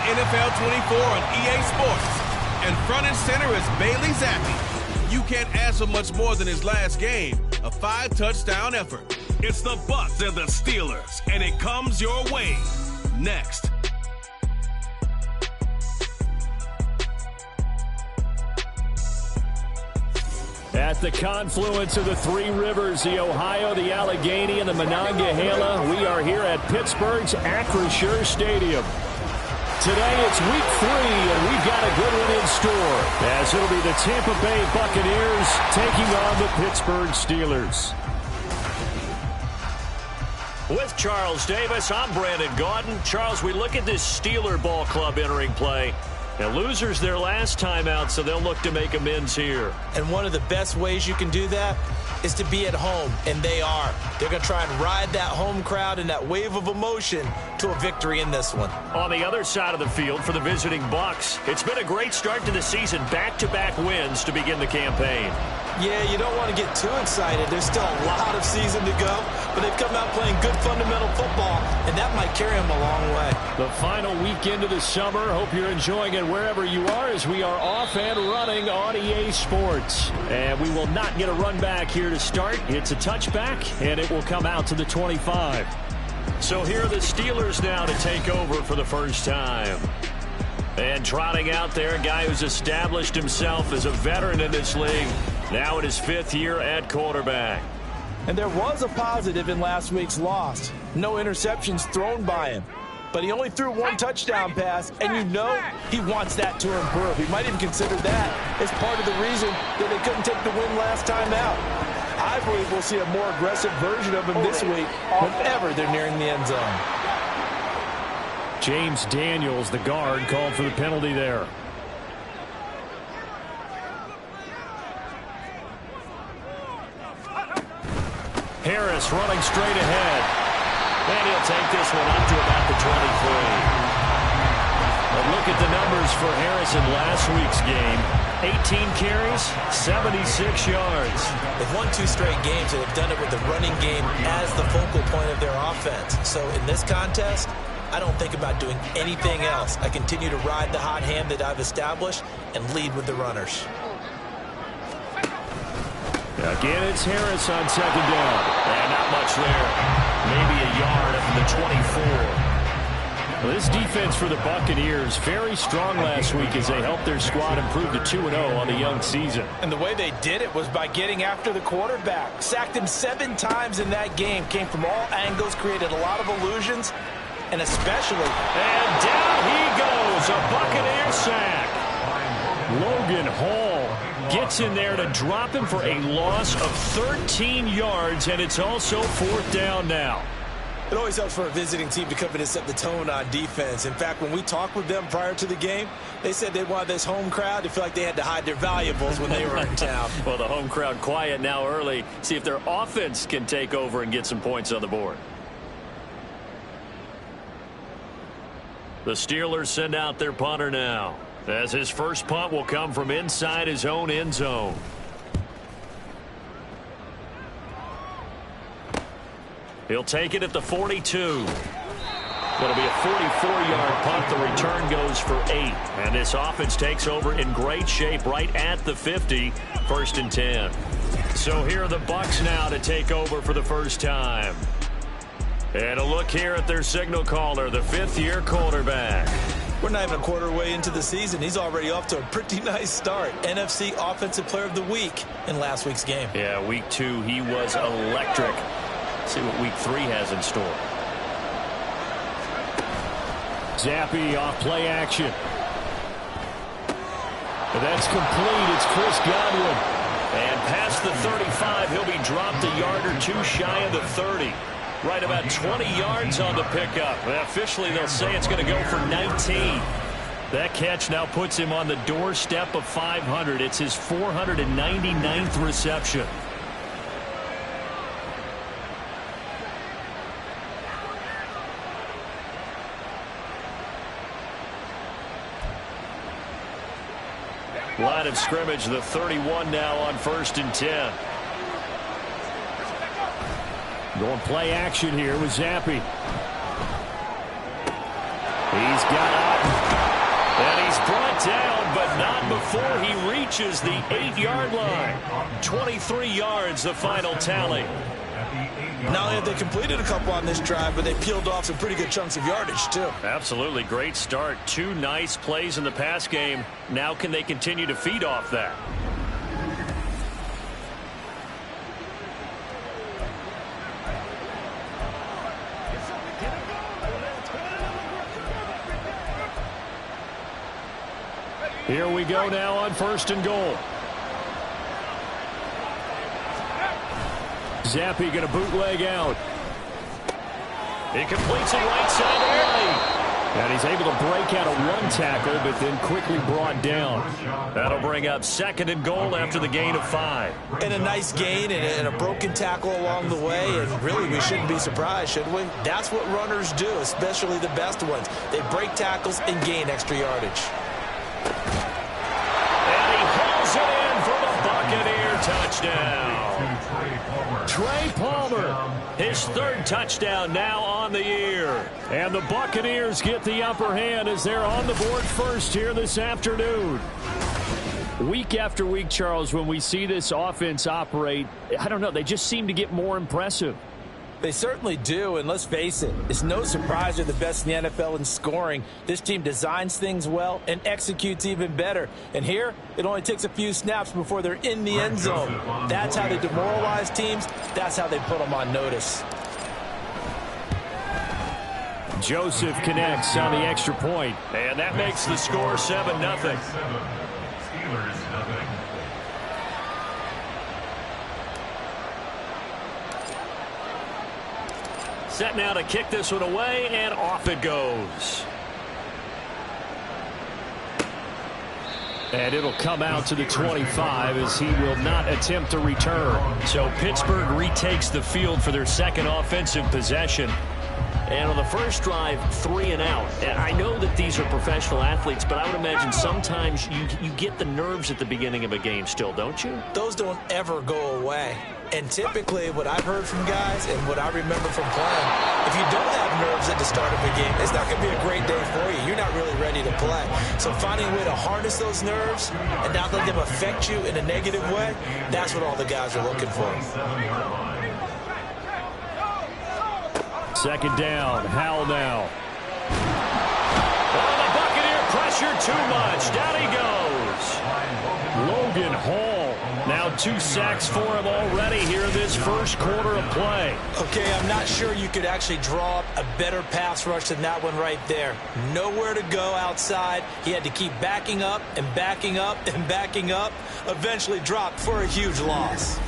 NFL 24 on EA Sports. And front and center is Bailey Zappi. You can't ask for much more than his last game, a 5-touchdown effort. It's the Bucs and the Steelers, and it comes your way next. At the confluence of the three rivers, the Ohio, the Allegheny, and the Monongahela, we are here at Pittsburgh's Acrisure Stadium. Today it's week 3, and we've got a good one in store, as it'll be the Tampa Bay Buccaneers taking on the Pittsburgh Steelers. With Charles Davis, I'm Brandon Gaudin. Charles, we look at this Steeler ball club entering play. Now, losers their last time out, so they'll look to make amends here. And one of the best ways you can do that is to be at home, and they are. They're going to try and ride that home crowd and that wave of emotion to a victory in this one. On the other side of the field for the visiting Bucs, it's been a great start to the season. Back-to-back wins to begin the campaign. Yeah, you don't want to get too excited. There's still a lot of season to go, but they've come out playing good fundamental football, and that might carry them a long way. The final weekend of the summer. Hope you're enjoying it wherever you are, as we are off and running on EA Sports. And we will not get a run back here to start. It's a touchback, and it will come out to the 25. So here are the Steelers now to take over for the first time. And trotting out there, a guy who's established himself as a veteran in this league. Now in his 5th year at quarterback. And there was a positive in last week's loss. No interceptions thrown by him. But he only threw one touchdown pass, and you know he wants that to improve. He might even consider that as part of the reason that they couldn't take the win last time out. I believe we'll see a more aggressive version of him this week whenever they're nearing the end zone. James Daniels, the guard, called for the penalty there. Harris running straight ahead. And he'll take this one up to about the 23. But look at the numbers for Harris in last week's game. 18 carries, 76 yards. They've won 2 straight games, and they've done it with the running game as the focal point of their offense. So in this contest, I don't think about doing anything else. I continue to ride the hot hand that I've established and lead with the runners. Again, it's Harris on second down. And not much there. Maybe a yard up to the 24. Well, this defense for the Buccaneers, very strong last week as they helped their squad improve to 2-0 on the young season. And the way they did it was by getting after the quarterback. Sacked him 7 times in that game. Came from all angles, created a lot of illusions, and especially... And down he goes, a Buccaneer sack. Logan Hall gets in there to drop him for a loss of 13 yards, and it's also 4th down now. It always helps for a visiting team to come in and set the tone on defense. In fact, when we talked with them prior to the game, they said they wanted this home crowd to feel like they had to hide their valuables when they were in town. Well, the home crowd quiet now early. See if their offense can take over and get some points on the board. The Steelers send out their punter now, as his first punt will come from inside his own end zone. He'll take it at the 42. It'll be a 44-yard punt. The return goes for 8. And this offense takes over in great shape right at the 50. 1st and 10. So here are the Bucs now to take over for the first time. And a look here at their signal caller, the 5th-year quarterback. We're not even a quarter way into the season. He's already off to a pretty nice start. NFC Offensive Player of the Week in last week's game. Yeah, week 2, he was electric. See what week 3 has in store. Zappi off play action. And that's complete. It's Chris Godwin. And past the 35, he'll be dropped a yard or 2 shy of the 30. Right about 20 yards on the pickup. Well, officially, they'll say it's going to go for 19. That catch now puts him on the doorstep of 500. It's his 499th reception. Line of scrimmage, the 31 now on 1st and 10. Going play action here with Zappi. He's got out. down, but not before he reaches the 8-yard line. 23 yards, the final tally. Not only have they completed a couple on this drive, but they peeled off some pretty good chunks of yardage, too. Absolutely. Great start. 2 nice plays in the pass game. Now can they continue to feed off that? Here we go now on 1st and goal. Zappi going to bootleg out. He completes it right side of the lane. And he's able to break out of 1 tackle, but then quickly brought down. That'll bring up 2nd and goal after the gain of 5. And a nice gain and a broken tackle along the way. And really, we shouldn't be surprised, should we? That's what runners do, especially the best ones. They break tackles and gain extra yardage. And he hauls it in for the Buccaneer touchdown. Trey Palmer, his 3rd touchdown now on the year. And the Buccaneers get the upper hand as they're on the board first here this afternoon. Week after week, Charles, when we see this offense operate, I don't know, they just seem to get more impressive. They certainly do, and let's face it, it's no surprise they're the best in the NFL in scoring. This team designs things well and executes even better. And here, it only takes a few snaps before they're in the end zone. That's how they demoralize teams. That's how they put them on notice. Joseph connects on the extra point, and that makes the score 7-0. Set now to kick this one away, and off it goes. And it'll come out to the 25 as he will not attempt to return. So Pittsburgh retakes the field for their 2nd offensive possession. And on the first drive, 3 and out. And I know that these are professional athletes, but I would imagine sometimes you get the nerves at the beginning of a game still, don't you? Those don't ever go away. And typically, what I've heard from guys and what I remember from playing, if you don't have nerves at the start of a game, it's not going to be a great day for you. You're not really ready to play. So finding a way to harness those nerves and not let them affect you in a negative way, that's what all the guys are looking for. 2nd down, Howell now. Oh, the Buccaneer pressure too much. Down he goes. Logan Hall. Now 2 sacks for him already here in this first quarter of play. Okay, I'm not sure you could actually draw up a better pass rush than that one right there. Nowhere to go outside. He had to keep backing up and backing up and backing up. Eventually dropped for a huge loss.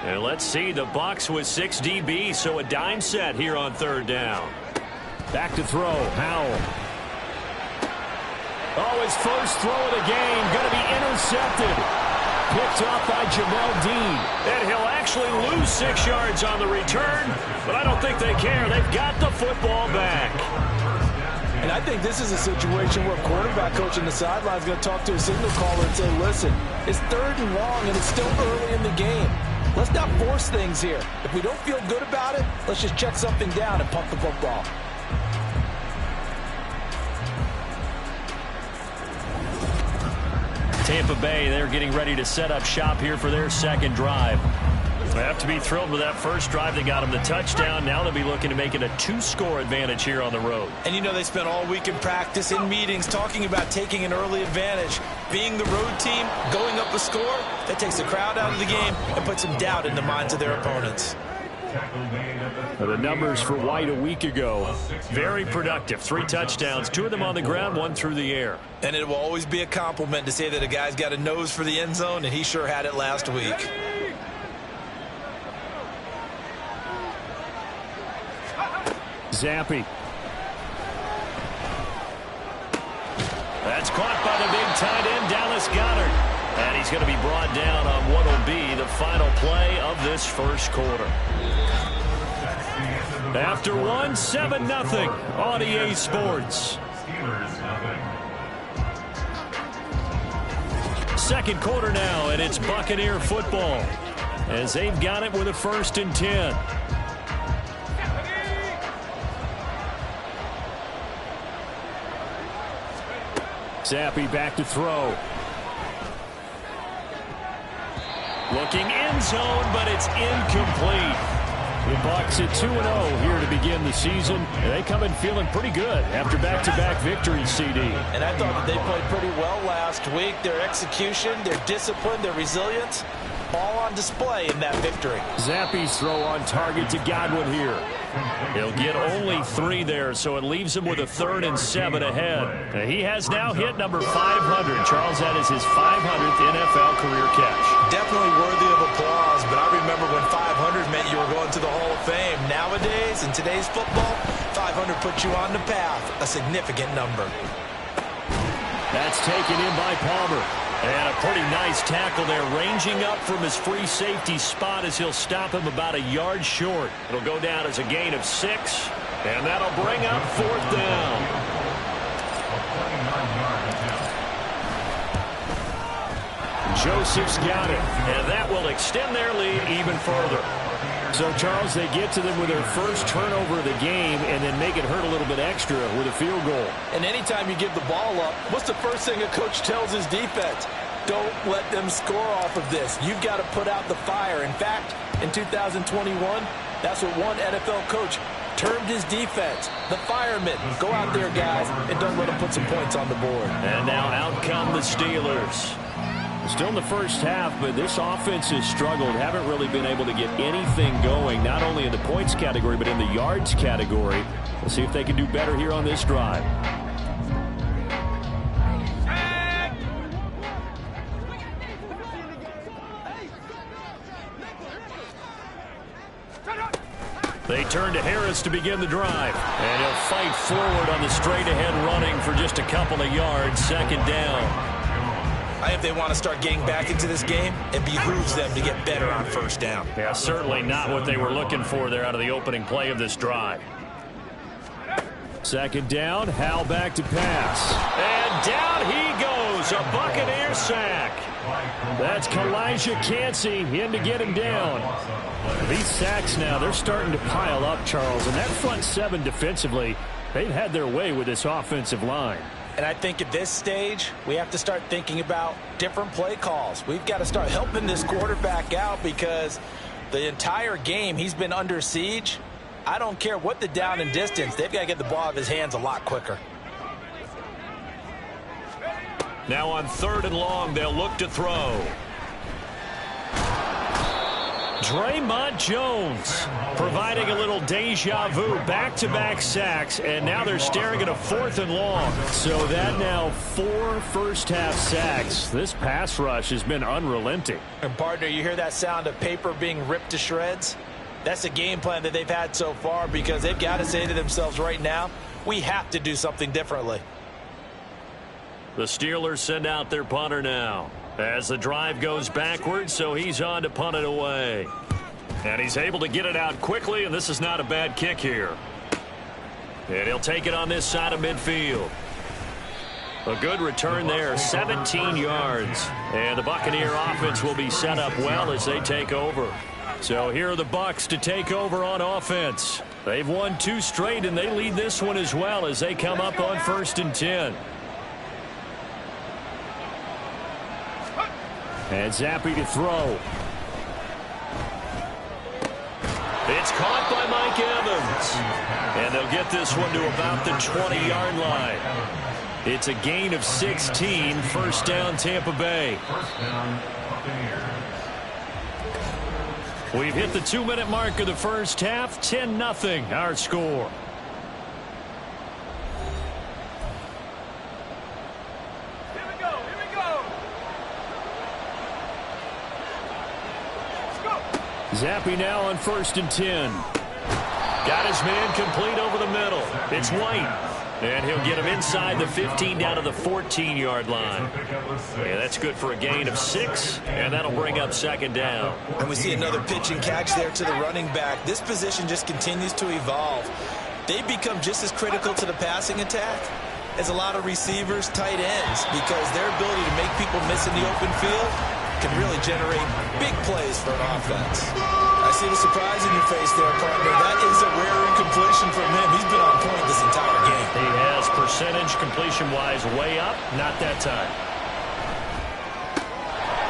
And let's see, the Bucs with 6 DB, so a dime set here on 3rd down. Back to throw, Howell. Oh, his first throw of the game, going to be intercepted. Picked off by Jamel Dean. And he'll actually lose 6 yards on the return, but I don't think they care. They've got the football back. And I think this is a situation where quarterback coach on the sideline is going to talk to a signal caller and say, listen, it's 3rd and long and it's still early in the game. Let's not force things here. If we don't feel good about it, let's just check something down and pump the football. Tampa Bay, they're getting ready to set up shop here for their 2nd drive. They have to be thrilled with that first drive. They got them the touchdown. Now they'll be looking to make it a 2-score advantage here on the road. And you know they spent all week in practice, in meetings, talking about taking an early advantage. Being the road team, going up a score, that takes the crowd out of the game and puts some doubt in the minds of their opponents. The numbers for White a week ago, very productive. 3 touchdowns, 2 of them on the ground, 1 through the air. And it will always be a compliment to say that a guy's got a nose for the end zone, and he sure had it last week. Zappi. That's caught by the big tight end, Dallas Goedert. And he's going to be brought down on what will be the final play of this first quarter. After 1, 7-0 on EA Sports. 2nd quarter now, and it's Buccaneer football as they've got it with a 1st and 10. Zappi back to throw. Looking end zone, but it's incomplete. The Bucs at 2-0 here to begin the season. And they come in feeling pretty good after back-to-back victories, CD. And I thought that they played pretty well last week. Their execution, their discipline, their resilience, all on display in that victory. Zappi's throw on target to Godwin here. He'll get only 3 there, so it leaves him with a 3rd and 7 ahead. He has now hit number 500. Charles, that is his 500th NFL career catch. Definitely worthy of applause, but I remember when 500 meant you were going to the Hall of Fame. Nowadays, in today's football, 500 puts you on the path, a significant number. That's taken in by Palmer. And a pretty nice tackle there, ranging up from his free safety spot as he'll stop him about a yard short. It'll go down as a gain of 6, and that'll bring up 4th down. Joseph's got it, and that will extend their lead even further. So, Charles, they get to them with their first turnover of the game and then make it hurt a little bit extra with a field goal. And anytime you give the ball up, what's the first thing a coach tells his defense? Don't let them score off of this. You've got to put out the fire. In fact, in 2021, that's what one NFL coach termed his defense, the firemen. Go out there, guys, and don't let them put some points on the board. And now out come the Steelers. Still in the first half, but this offense has struggled. Haven't really been able to get anything going, not only in the points category, but in the yards category. We'll see if they can do better here on this drive. They turn to Harris to begin the drive. And he'll fight forward on the straight-ahead running for just a couple of yards. 2nd down. If they want to start getting back into this game, it behooves them to get better on 1st down. Yeah, certainly not what they were looking for there out of the opening play of this drive. 2nd down, Hal back to pass. And down he goes, a Buccaneer sack. That's Kalijah Cansey in to get him down. These sacks now, they're starting to pile up, Charles, and that front 7 defensively, they've had their way with this offensive line. And I think at this stage, we have to start thinking about different play calls. We've got to start helping this quarterback out because the entire game he's been under siege. I don't care what the down and distance. They've got to get the ball out of his hands a lot quicker. Now on 3rd and long, they'll look to throw. Draymond Jones providing a little deja vu, back-to-back sacks, and now they're staring at a 4th and long. So that now 4 first-half sacks. This pass rush has been unrelenting. And partner, you hear that sound of paper being ripped to shreds? That's a game plan that they've had so far because they've got to say to themselves right now, we have to do something differently. The Steelers send out their punter now as the drive goes backwards, so he's on to punt it away. And he's able to get it out quickly, and this is not a bad kick here. And he'll take it on this side of midfield. A good return there, 17 yards. And the Buccaneer offense will be set up well as they take over. So here are the Bucs to take over on offense. They've won 2 straight, and they lead this one as well as they come up on 1st and 10. And Zappi to throw. It's caught by Mike Evans. And they'll get this one to about the 20-yard line. It's a gain of 16, 1st down Tampa Bay. We've hit the 2-minute mark of the first half, 10-0 our score. Zappi now on 1st and 10. Got his man complete over the middle. It's White. And he'll get him inside the 15 down to the 14-yard line. Yeah, that's good for a gain of 6, and that'll bring up 2nd down. And we see another pitch and catch there to the running back. This position just continues to evolve. They become just as critical to the passing attack as a lot of receivers, tight ends, because their ability to make people miss in the open field can really generate big plays for an offense. I see the surprise in your face there, partner. That is a rare incompletion from him. He's been on point this entire game. He has percentage completion-wise way up. Not that time.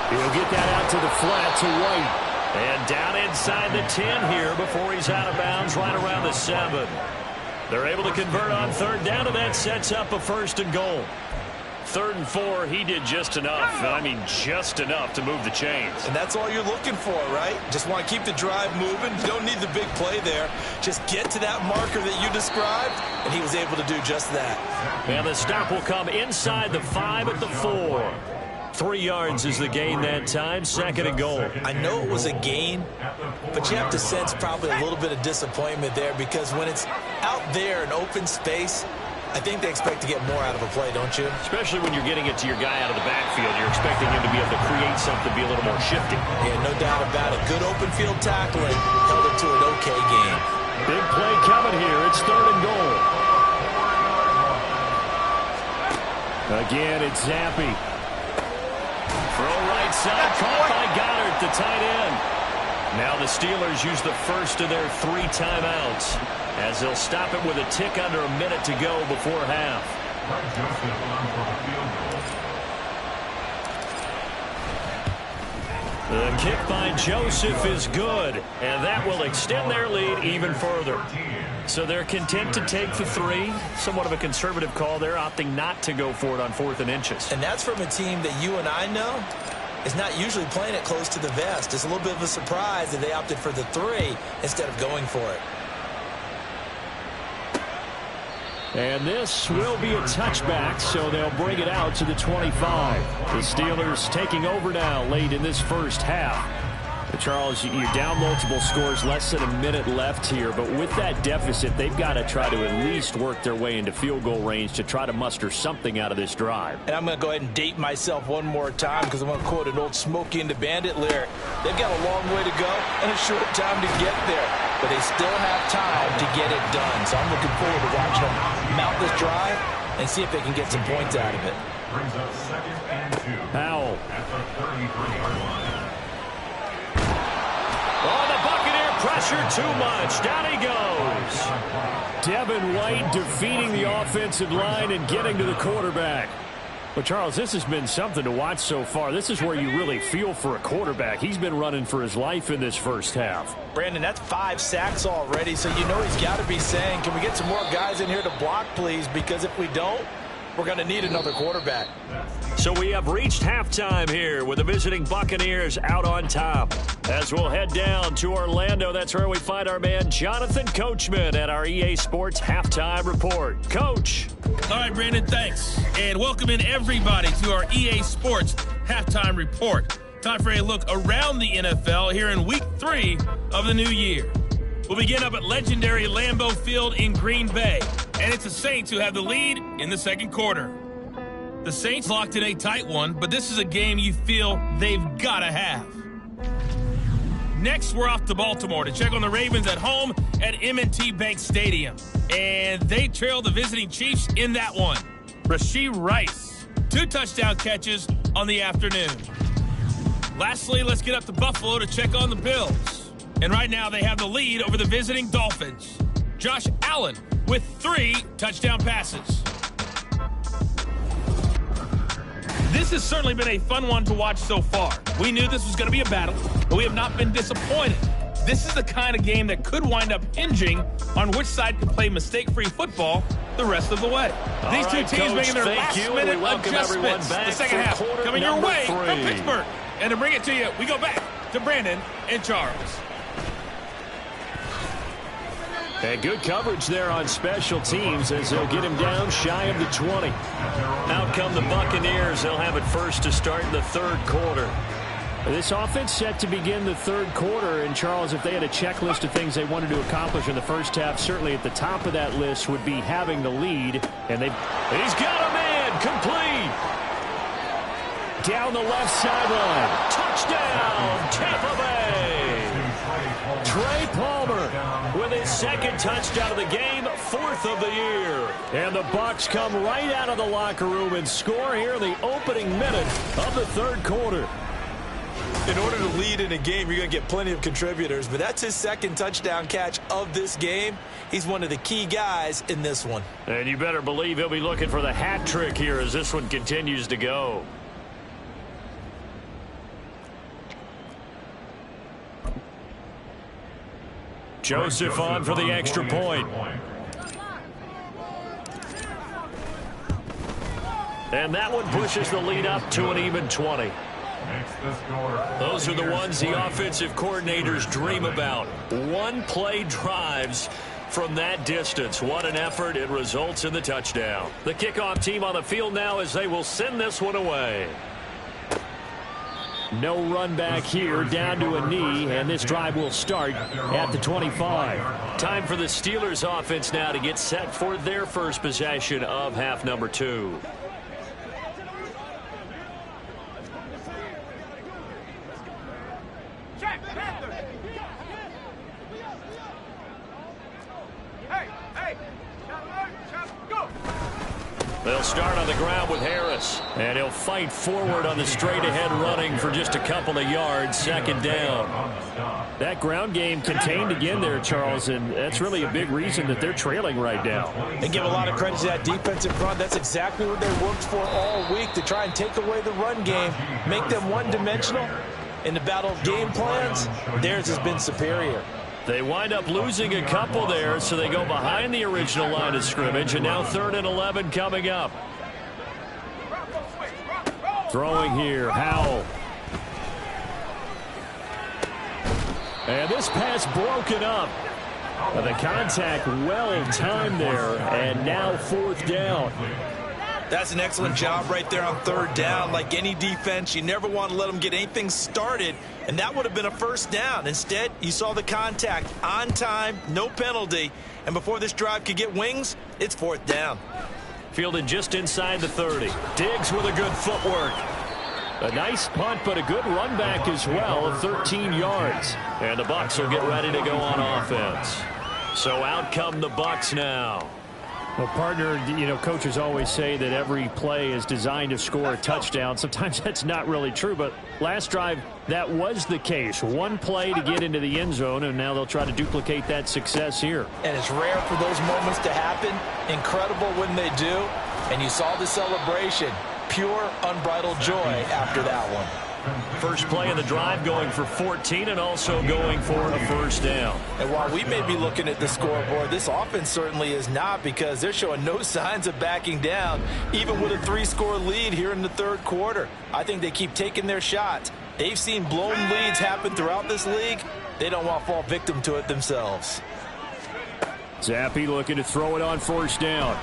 He'll get that out to the flat to White. And down inside the 10 here before he's out of bounds right around the 7. They're able to convert on third down, and that sets up a 1st and goal. 3rd and 4, he did just enough. I mean, just enough to move the chains. And that's all you're looking for, right? Just want to keep the drive moving. You don't need the big play there. Just get to that marker that you described, and he was able to do just that. And the stop will come inside the 5 at the 4. 3 yards is the gain that time, 2nd and goal. I know it was a gain, but you have to sense probably a little bit of disappointment there because when it's out there in open space, I think they expect to get more out of a play, don't you? Especially when you're getting it to your guy out of the backfield. You're expecting him to be able to create something, be a little more shifty. Yeah, no doubt about it. Good open field tackling held it to an okay game. Big play coming here. It's 3rd and goal. Again, it's Zappi. Throw right side, caught by Goddard, the tight end. Now the Steelers use the first of their 3 timeouts as they'll stop it with a tick under a minute to go before half. The kick by Joseph is good, and that will extend their lead even further. So they're content to take the 3. Somewhat of a conservative call. They're opting not to go for it on 4th and inches. And that's from a team that you and I know is not usually playing it close to the vest. It's a little bit of a surprise that they opted for the 3 instead of going for it. And this will be a touchback, so they'll bring it out to the 25. The Steelers taking over now late in this first half. Charles, you're down multiple scores, less than a minute left here, but with that deficit, they've got to try to at least work their way into field goal range to try to muster something out of this drive. And I'm going to go ahead and date myself one more time because I'm going to quote an old Smokey and the Bandit lyric. They've got a long way to go and a short time to get there, but they still have time to get it done. So I'm looking forward to watching them mount this drive and see if they can get some points out of it. Brings up 2nd and 2. Powell. At the 33-yard line. Oh, the Buccaneer pressure too much. Down he goes. Devin White defeating the offensive line and getting to the quarterback. But, Charles, this has been something to watch so far. This is where you really feel for a quarterback. He's been running for his life in this first half. Brandon, that's 5 sacks already, so you know he's got to be saying, can we get some more guys in here to block, please? Because if we don't, we're going to need another quarterback. So we have reached halftime here with the visiting Buccaneers out on top. As we'll head down to Orlando, that's where we find our man Jonathan Coachman at our EA Sports Halftime Report. Coach. All right, Brandon, thanks. And welcome in everybody to our EA Sports Halftime Report. Time for a look around the NFL here in Week 3 of the new year. We'll begin up at legendary Lambeau Field in Green Bay. And it's the Saints who have the lead in the second quarter. The Saints locked in a tight one, but this is a game you feel they've got to have. Next, we're off to Baltimore to check on the Ravens at home at M&T Bank Stadium. And they trail the visiting Chiefs in that one. Rashee Rice, 2 touchdown catches on the afternoon. Lastly, let's get up to Buffalo to check on the Bills. And right now they have the lead over the visiting Dolphins. Josh Allen with 3 touchdown passes. This has certainly been a fun one to watch so far. We knew this was going to be a battle, but we have not been disappointed. This is the kind of game that could wind up hinging on which side can play mistake-free football the rest of the way. These two teams making their last-minute adjustments. The second half coming your way from Pittsburgh. And to bring it to you, we go back to Brandon and Charles. And good coverage there on special teams as they'll get him down shy of the 20. Out come the Buccaneers. They'll have it first to start in the third quarter. This offense set to begin the third quarter. And, Charles, if they had a checklist of things they wanted to accomplish in the first half, certainly at the top of that list would be having the lead. And he's got a man complete. Down the left sideline. Touchdown, Tampa Bay. Trey Palmer with his second touchdown of the game, 4th of the year. And the Bucs come right out of the locker room and score here in the opening minute of the third quarter. In order to lead in a game, you're going to get plenty of contributors, but that's his second touchdown catch of this game. He's one of the key guys in this one. And you better believe he'll be looking for the hat trick here as this one continues to go. Joseph on for the extra point. And that one pushes the lead up to an even 20. Those are the ones the offensive coordinators dream about. One-play drives from that distance. What an effort. It results in the touchdown. The kickoff team on the field now as they will send this one away. No run back here, down to a knee, and this drive will start at the 25. Time for the Steelers offense now to get set for their first possession of half number 2. They'll start on the ground with Harris. And he'll fight forward on the straight-ahead running for just a couple of yards. Second down. That ground game contained again there, Charles, and that's really a big reason that they're trailing right now. They give a lot of credit to that defensive front. That's exactly what they worked for all week, to try and take away the run game, make them one-dimensional. In the battle of game plans, theirs has been superior. They wind up losing a couple there, so they go behind the original line of scrimmage, and now 3rd and 11 coming up. Throwing here, Howell. And this pass broken up. The contact well timed there, and now 4th down. That's an excellent job right there on 3rd down. Like any defense, you never want to let them get anything started, and that would have been a 1st down. Instead, you saw the contact on time, no penalty, and before this drive could get wings, it's 4th down. Fielded just inside the 30. Diggs with a good footwork. A nice punt, but a good run back as well of 13 yards. And the Bucs will get ready to go on offense. So out come the Bucs now. Well, partner, you know, coaches always say that every play is designed to score a touchdown. Sometimes that's not really true, but last drive, that was the case. One play to get into the end zone, and now they'll try to duplicate that success here. And it's rare for those moments to happen. Incredible when they do. And you saw the celebration. Pure, unbridled joy after that one. First play of the drive going for 14 and also going for a 1st down. And while we may be looking at the scoreboard, this offense certainly is not, because they're showing no signs of backing down, even with a 3-score lead here in the 3rd quarter. I think they keep taking their shots. They've seen blown leads happen throughout this league. They don't want to fall victim to it themselves. Zappi looking to throw it on 1st down.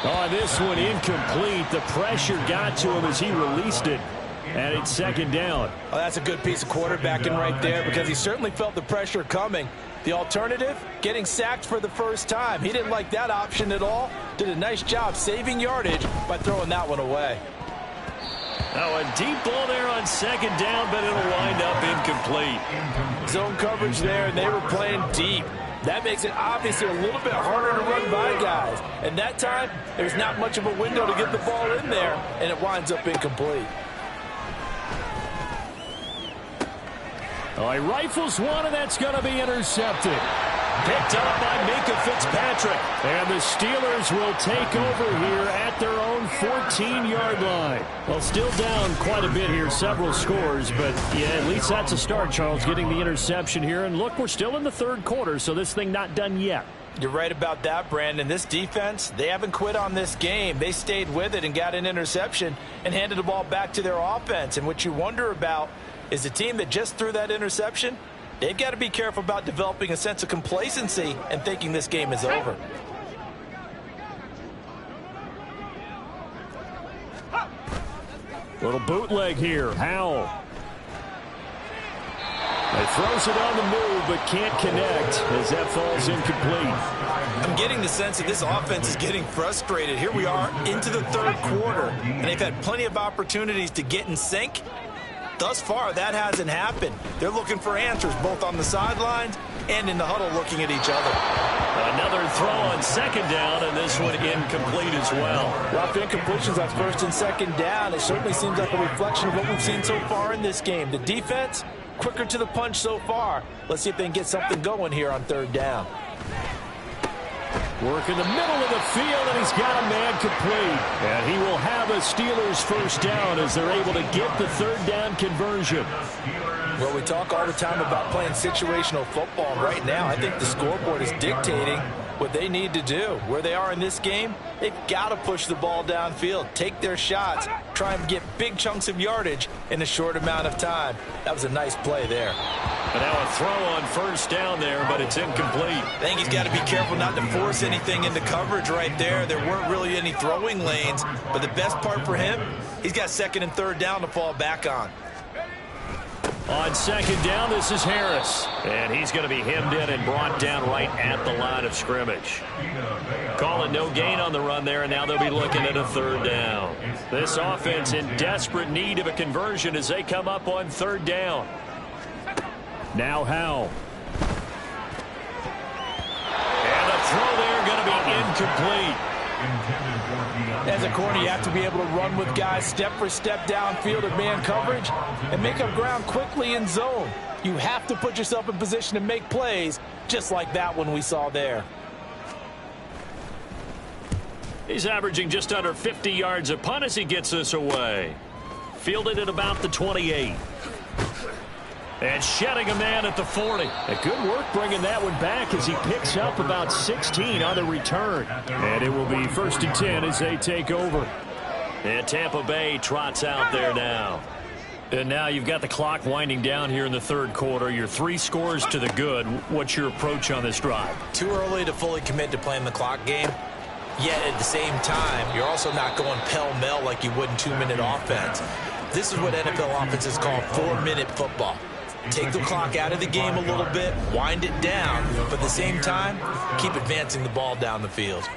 Oh, this one incomplete. The pressure got to him as he released it. And it's 2nd down. Oh, that's a good piece of quarterbacking right there, because he certainly felt the pressure coming. The alternative, getting sacked for the 1st time. He didn't like that option at all. Did a nice job saving yardage by throwing that one away. Oh, a deep ball there on 2nd down, but it'll wind up incomplete. Zone coverage there, and they were playing deep. That makes it obviously a little bit harder to run by guys. And that time, there's not much of a window to get the ball in there, and it winds up incomplete. Oh, he rifles one, and that's going to be intercepted. Picked up by Minka Fitzpatrick. And the Steelers will take over here at their own 14-yard line. Well, still down quite a bit here, several scores, but yeah, at least that's a start, Charles, getting the interception here. And look, we're still in the 3rd quarter, so this thing not done yet. You're right about that, Brandon. This defense, they haven't quit on this game. They stayed with it and got an interception and handed the ball back to their offense. And what you wonder about is the team that just threw that interception, they've got to be careful about developing a sense of complacency and thinking this game is over. Little bootleg here. Howell. He throws it on the move, but can't connect as that falls incomplete. I'm getting the sense that this offense is getting frustrated. Here we are into the 3rd quarter, and they've had plenty of opportunities to get in sync. Thus far, that hasn't happened. They're looking for answers both on the sidelines and in the huddle looking at each other. Another throw on second down, and this one incomplete as well. Rough incompletions on first and second down. It certainly seems like a reflection of what we've seen so far in this game. The defense, quicker to the punch so far. Let's see if they can get something going here on third down. Work in the middle of the field, and he's got a man complete. And he will have a Steelers first down as they're able to get the third down conversion. Well, we talk all the time about playing situational football. Right now, I think the scoreboard is dictating what they need to do. Where they are in this game, they've got to push the ball downfield, take their shots, try and get big chunks of yardage in a short amount of time. That was a nice play there. And now a throw on first down there, but it's incomplete. I think he's got to be careful not to force anything into coverage right there. There weren't really any throwing lanes, but the best part for him, he's got second and third down to fall back on. On second down, this is Harris. And he's going to be hemmed in and brought down right at the line of scrimmage. Calling no gain on the run there, and now they'll be looking at a third down. This offense in desperate need of a conversion as they come up on third down. Now Howell. And the throw there going to be incomplete. As a corner, you have to be able to run with guys step for step downfield at man coverage and make up ground quickly in zone. You have to put yourself in position to make plays, just like that one we saw there. He's averaging just under 50 yards a punt as he gets this away. Fielded at about the 28. And shedding a man at the 40. A good work bringing that one back as he picks up about 16 on the return. And it will be first and 10 as they take over. And Tampa Bay trots out there now. And now you've got the clock winding down here in the third quarter. Your 3 scores to the good. What's your approach on this drive? Too early to fully commit to playing the clock game. Yet at the same time, you're also not going pell-mell like you would in 2-minute offense. This is what NFL offenses call 4-minute football. Take the clock out of the game a little bit, wind it down, but at the same time, keep advancing the ball down the field.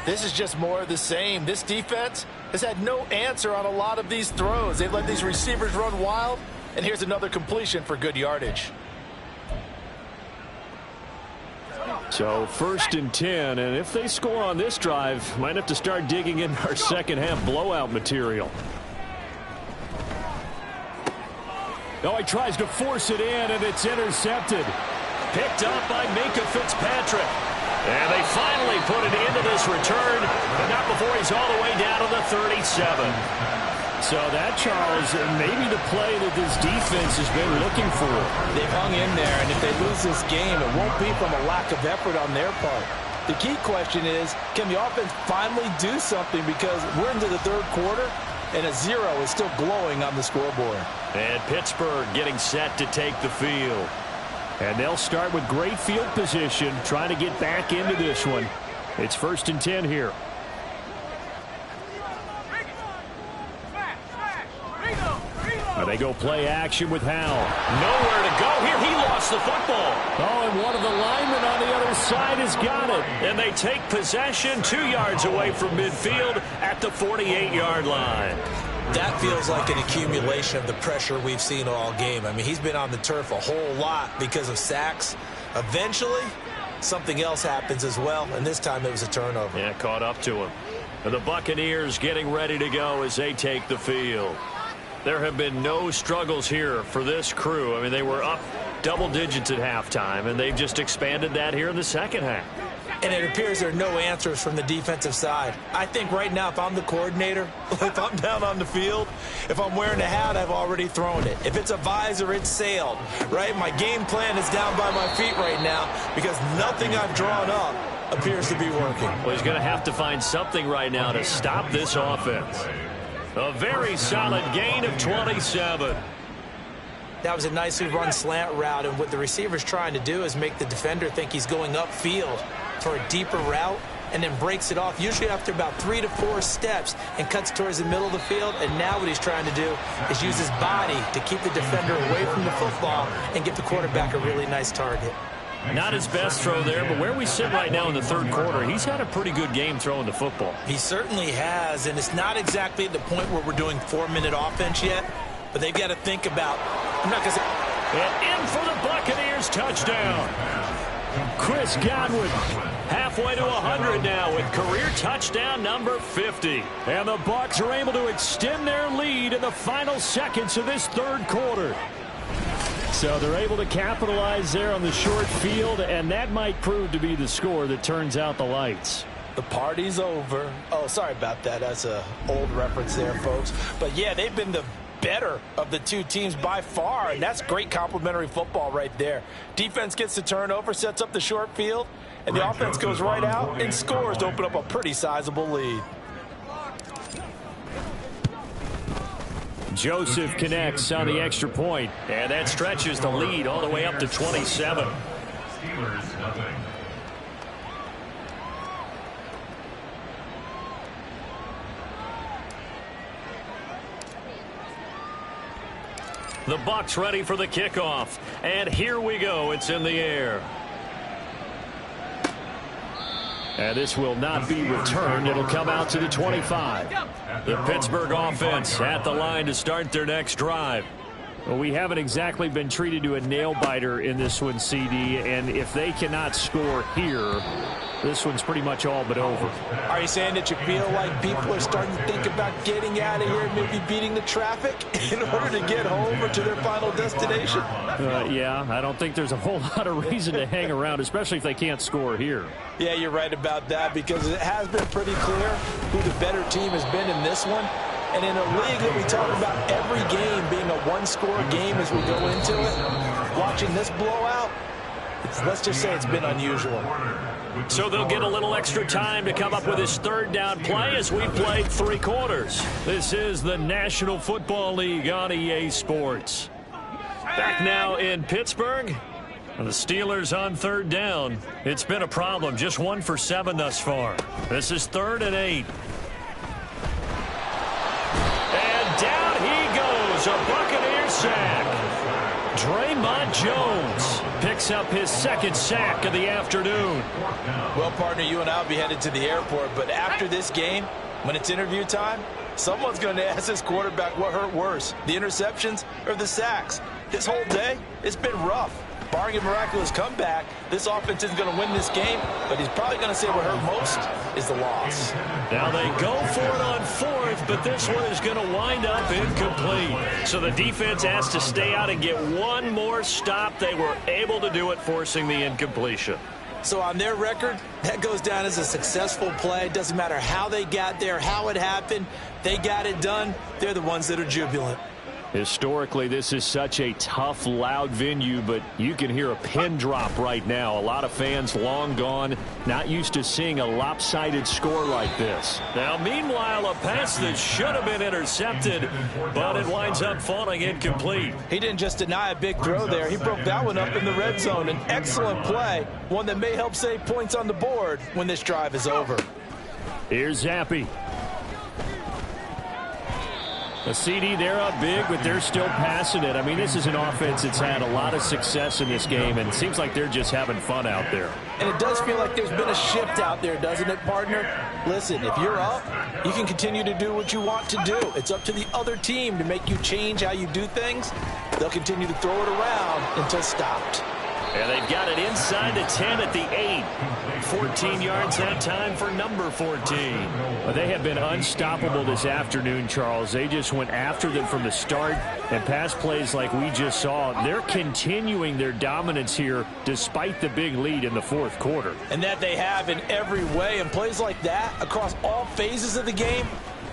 This is just more of the same. This defense has had no answer on a lot of these throws. They've let these receivers run wild, and here's another completion for good yardage. So first and 10, and if they score on this drive, might have to start digging in our second half blowout material. Oh, he tries to force it in, and it's intercepted. Picked up by Minka Fitzpatrick. And they finally put it into this return, but not before he's all the way down to the 37. So that, Charles, maybe the play that this defense has been looking for. They've hung in there, and if they lose this game, it won't be from a lack of effort on their part. The key question is, can the offense finally do something? Because we're into the third quarter, and a 0 is still glowing on the scoreboard. And Pittsburgh getting set to take the field. And they'll start with great field position, trying to get back into this one. It's first and 10 here. They go play action with Howell. Nowhere to go here. He lost the football. Oh, and one of the linemen on the other side has got it. And they take possession 2 yards away from midfield at the 48-yard line. That feels like an accumulation of the pressure we've seen all game. I mean, he's been on the turf a whole lot because of sacks. Eventually, something else happens as well, and this time it was a turnover. Yeah, caught up to him. And the Buccaneers getting ready to go as they take the field. There have been no struggles here for this crew. I mean, they were up double digits at halftime, and they've just expanded that here in the second half. And it appears there are no answers from the defensive side. I think right now, if I'm the coordinator, if I'm down on the field, if I'm wearing a hat, I've already thrown it. If it's a visor, it's sailed, right? My game plan is down by my feet right now because nothing I've drawn up appears to be working. Well, he's going to have to find something right now to stop this offense. A very solid gain of 27. That was a nicely run slant route, and what the receiver's trying to do is make the defender think he's going upfield for a deeper route and then breaks it off, usually after about 3 to 4 steps, and cuts towards the middle of the field. And now what he's trying to do is use his body to keep the defender away from the football and get the quarterback a really nice target. Not his best throw there, but where we sit right now in the third quarter, he's had a pretty good game throwing the football. He certainly has, and it's not exactly at the point where we're doing 4-minute offense yet, but they've got to think about, I'm not going to say. And in for the Buccaneers, touchdown. Chris Godwin halfway to 100 now with career touchdown number 50. And the Bucs are able to extend their lead in the final seconds of this third quarter. So they're able to capitalize there on the short field, and that might prove to be the score that turns out the lights. The party's over. Oh, sorry about that. That's an old reference there, folks. But, yeah, they've been the better of the two teams by far, and that's great complimentary football right there. Defense gets the turnover, sets up the short field, and the offense goes right out and scores to open up a pretty sizable lead. Joseph connects on the extra point, and that stretches the lead all the way up to 27. Steelers nothing. The Bucs ready for the kickoff. And here we go. It's in the air. And this will not be returned. It'll come out to the 25. The Pittsburgh offense at the line to start their next drive. Well, we haven't exactly been treated to a nail-biter in this one, CD. And if they cannot score here, this one's pretty much all but over. Are you saying that you feel like people are starting to think about getting out of here, maybe beating the traffic in order to get home or to their final destination? Yeah, I don't think there's a whole lot of reason to hang around, especially if they can't score here. Yeah, you're right about that, because it has been pretty clear who the better team has been in this one. And in a league that we talk about every game being a one-score game as we go into it, watching this blowout, let's just say it's been unusual. So they'll get a little extra time to come up with his third down play as we played 3 quarters. This is the National Football League on EA Sports. Back now in Pittsburgh. The Steelers on third down. It's been a problem. Just 1 for 7 thus far. This is 3rd and 8. And down he goes. A Buccaneers sack. Draymond Jones picks up his 2nd sack of the afternoon. Well, partner, you and I will be headed to the airport, but after this game, when it's interview time, someone's going to ask this quarterback what hurt worse, the interceptions or the sacks. His whole day, it's been rough. Barring a miraculous comeback, this offense isn't going to win this game, but he's probably going to say what hurt most is the loss. Now they go for it on 4th, but this one is going to wind up incomplete. So the defense has to stay out and get one more stop. They were able to do it, forcing the incompletion. So on their record, that goes down as a successful play. It doesn't matter how they got there, how it happened. They got it done. They're the ones that are jubilant. Historically, this is such a tough, loud venue, but you can hear a pin drop right now. A lot of fans long gone, not used to seeing a lopsided score like this. Now, meanwhile, a pass that should have been intercepted, but it winds up falling incomplete. He didn't just deny a big throw there. He broke that one up in the red zone. An excellent play, one that may help save points on the board when this drive is over. Here's Zappi. A CD, they're up big, but they're still passing it. I mean, this is an offense that's had a lot of success in this game, and it seems like they're just having fun out there. And it does feel like there's been a shift out there, doesn't it, partner? Listen, if you're up, you can continue to do what you want to do. It's up to the other team to make you change how you do things. They'll continue to throw it around until stopped. And they've got it inside the 10 at the 8. 14 yards that time for number 14. Well, they have been unstoppable this afternoon, Charles. They just went after them from the start, and pass plays like we just saw, they're continuing their dominance here despite the big lead in the 4th quarter. And that they have in every way, and plays like that across all phases of the game,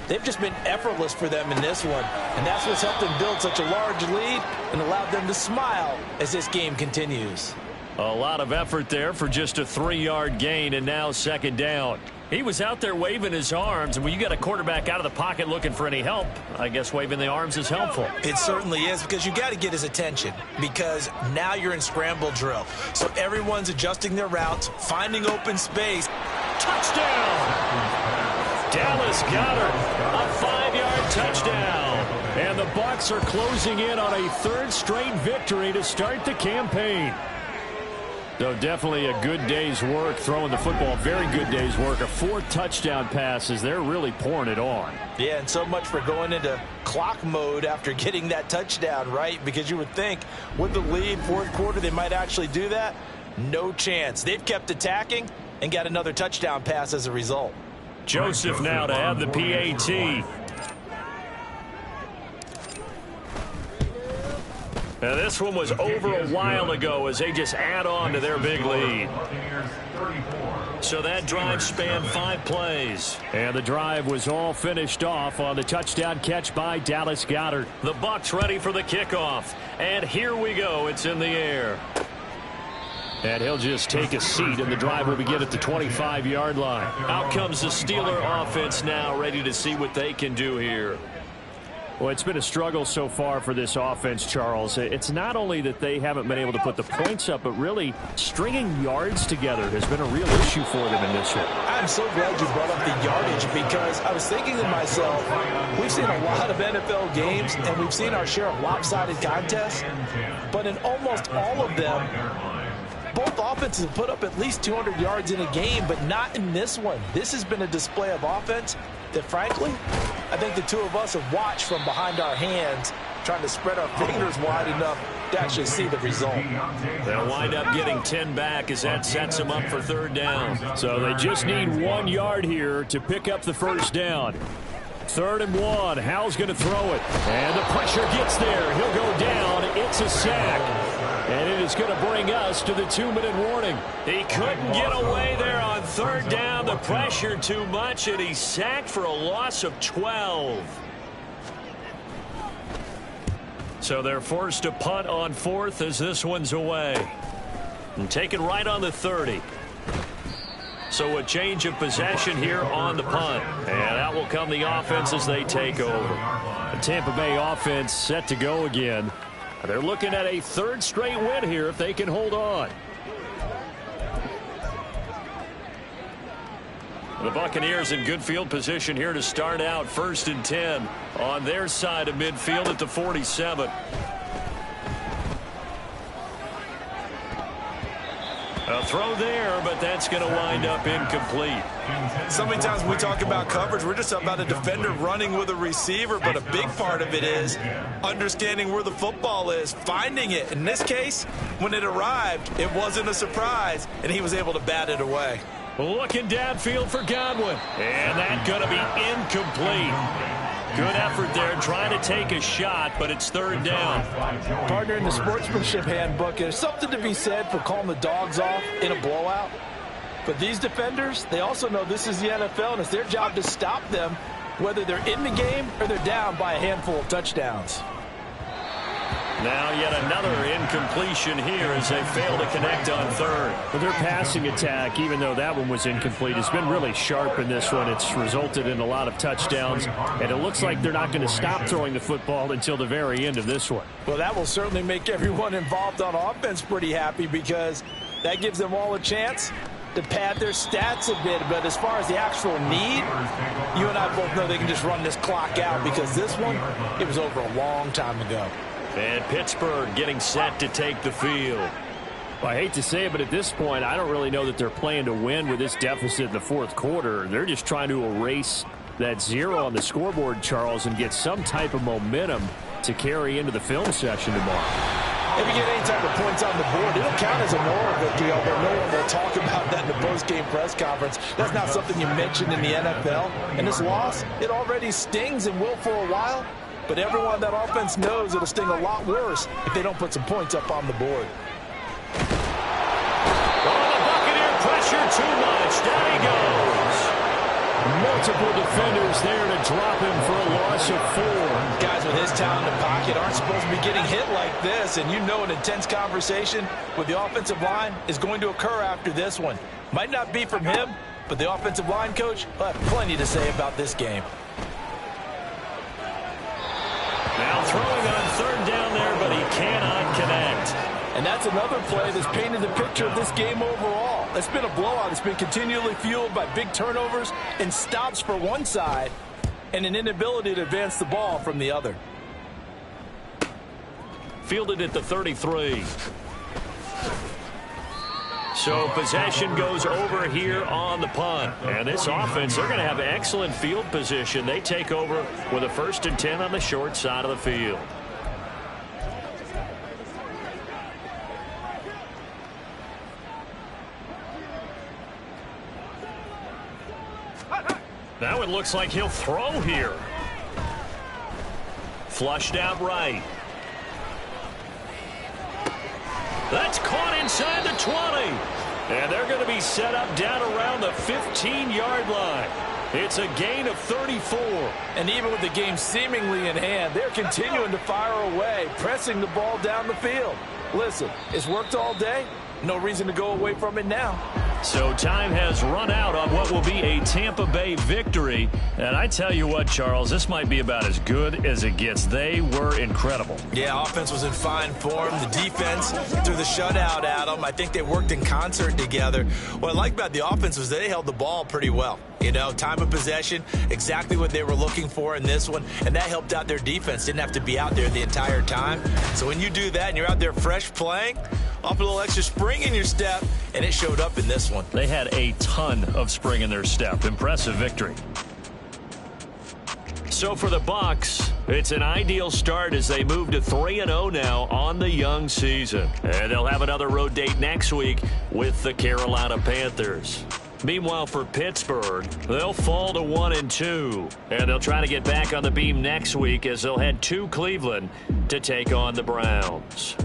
they've just been effortless for them in this one. And that's what's helped them build such a large lead and allowed them to smile as this game continues. A lot of effort there for just a 3-yard gain, and now 2nd down. He was out there waving his arms, and when you got a quarterback out of the pocket looking for any help, I guess waving the arms is helpful. It certainly is, because you got to get his attention, because now you're in scramble drill. So everyone's adjusting their routes, finding open space. Touchdown! Dallas Goedert, a 5-yard touchdown. And the Bucs are closing in on a 3rd straight victory to start the campaign. So definitely a good day's work throwing the football. Very good day's work. A 4th touchdown passes. They're really pouring it on. Yeah, and so much for going into clock mode after getting that touchdown, right? Because you would think with the lead, 4th quarter, they might actually do that. No chance. They've kept attacking, and got another touchdown pass as a result. Joseph now to have the PAT. Now this one was over a while ago as they just add on to their big lead. So that drive spanned 5 plays. And the drive was all finished off on the touchdown catch by Dallas Goedert. The Bucs ready for the kickoff. And here we go. It's in the air. And he'll just take a seat, and the drive will begin at the 25-yard line. Out comes the Steeler offense now, ready to see what they can do here. Well, it's been a struggle so far for this offense, Charles. It's not only that they haven't been able to put the points up, but really stringing yards together has been a real issue for them in this one. I'm so glad you brought up the yardage, because I was thinking to myself, we've seen a lot of NFL games, and we've seen our share of lopsided contests, but in almost all of them, both offenses have put up at least 200 yards in a game, but not in this one. This has been a display of offense that, frankly, I think the two of us have watched from behind our hands, trying to spread our fingers wide enough to actually see the result. They'll wind up getting 10 back as that sets them up for 3rd down. So they just need 1 yard here to pick up the first down. 3rd and 1. Howell's going to throw it. And the pressure gets there. He'll go down. It's a sack. And it is going to bring us to the 2-minute warning. He couldn't get away there on 3rd down. The pressure too much, and he's sacked for a loss of 12. So they're forced to punt on 4th as this one's away. And taken right on the 30. So a change of possession here on the punt. And out will come the offense as they take over. The Tampa Bay offense set to go again. They're looking at a 3rd straight win here if they can hold on. The Buccaneers in good field position here to start out 1st and 10 on their side of midfield at the 47. A throw there, but that's going to wind up incomplete. So many times when we talk about coverage, we're just about a defender running with a receiver, but a big part of it is understanding where the football is, finding it. In this case, when it arrived, it wasn't a surprise, and he was able to bat it away. Looking downfield for Godwin, and that's going to be incomplete. Good effort there, trying to take a shot, but it's 3rd down. Partner, in the sportsmanship handbook, there's something to be said for calling the dogs off in a blowout. But these defenders, they also know this is the NFL, and it's their job to stop them, whether they're in the game or they're down by a handful of touchdowns. Now yet another incompletion here as they fail to connect on 3rd. But their passing attack, even though that one was incomplete, has been really sharp in this one. It's resulted in a lot of touchdowns, and it looks like they're not going to stop throwing the football until the very end of this one. Well, that will certainly make everyone involved on offense pretty happy, because that gives them all a chance to pad their stats a bit. But as far as the actual need, you and I both know they can just run this clock out, because this one, it was over a long time ago. And Pittsburgh getting set to take the field. Well, I hate to say it, but at this point, I don't really know that they're playing to win with this deficit in the 4th quarter. They're just trying to erase that 0 on the scoreboard, Charles, and get some type of momentum to carry into the film session tomorrow. If you get any type of points on the board, it'll count as a moral victory, although no one will talk about that in the post-game press conference. That's not something you mentioned in the NFL. And this loss, it already stings and will for a while. But everyone on that offense knows it'll sting a lot worse if they don't put some points up on the board. Oh, the Buccaneer pressure too much. Down he goes. Multiple defenders there to drop him for a loss of 4. Guys with his talent in the pocket aren't supposed to be getting hit like this, and you know an intense conversation with the offensive line is going to occur after this one. Might not be from him, but the offensive line coach will have plenty to say about this game. Now throwing on 3rd down there, but he cannot connect. And that's another play that's painted the picture of this game overall. It's been a blowout. It's been continually fueled by big turnovers and stops for one side and an inability to advance the ball from the other. Fielded at the 33. So possession goes over here on the punt. And this offense, they're going to have excellent field position. They take over with a 1st and 10 on the short side of the field. Now it looks like he'll throw here. Flushed out right. That's caught inside the 20. And they're going to be set up down around the 15-yard line. It's a gain of 34. And even with the game seemingly in hand, they're continuing to fire away, pressing the ball down the field. Listen, it's worked all day. No reason to go away from it now. So time has run out on what will be a Tampa Bay victory. And I tell you what, Charles, this might be about as good as it gets. They were incredible. Yeah, offense was in fine form. The defense threw the shutout at them. I think they worked in concert together. What I like about the offense was they held the ball pretty well. You know, time of possession, exactly what they were looking for in this one, and that helped out their defense. Didn't have to be out there the entire time. So when you do that and you're out there fresh playing, off a little extra spring in your step, and it showed up in this one. They had a ton of spring in their step. Impressive victory. So for the Bucs, it's an ideal start as they move to 3-0 now on the young season. And they'll have another road date next week with the Carolina Panthers. Meanwhile, for Pittsburgh, they'll fall to 1-2. And they'll try to get back on the beam next week as they'll head to Cleveland to take on the Browns.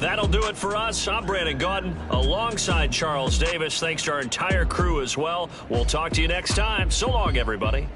That'll do it for us. I'm Brandon Gaudin alongside Charles Davis. Thanks to our entire crew as well. We'll talk to you next time. So long, everybody.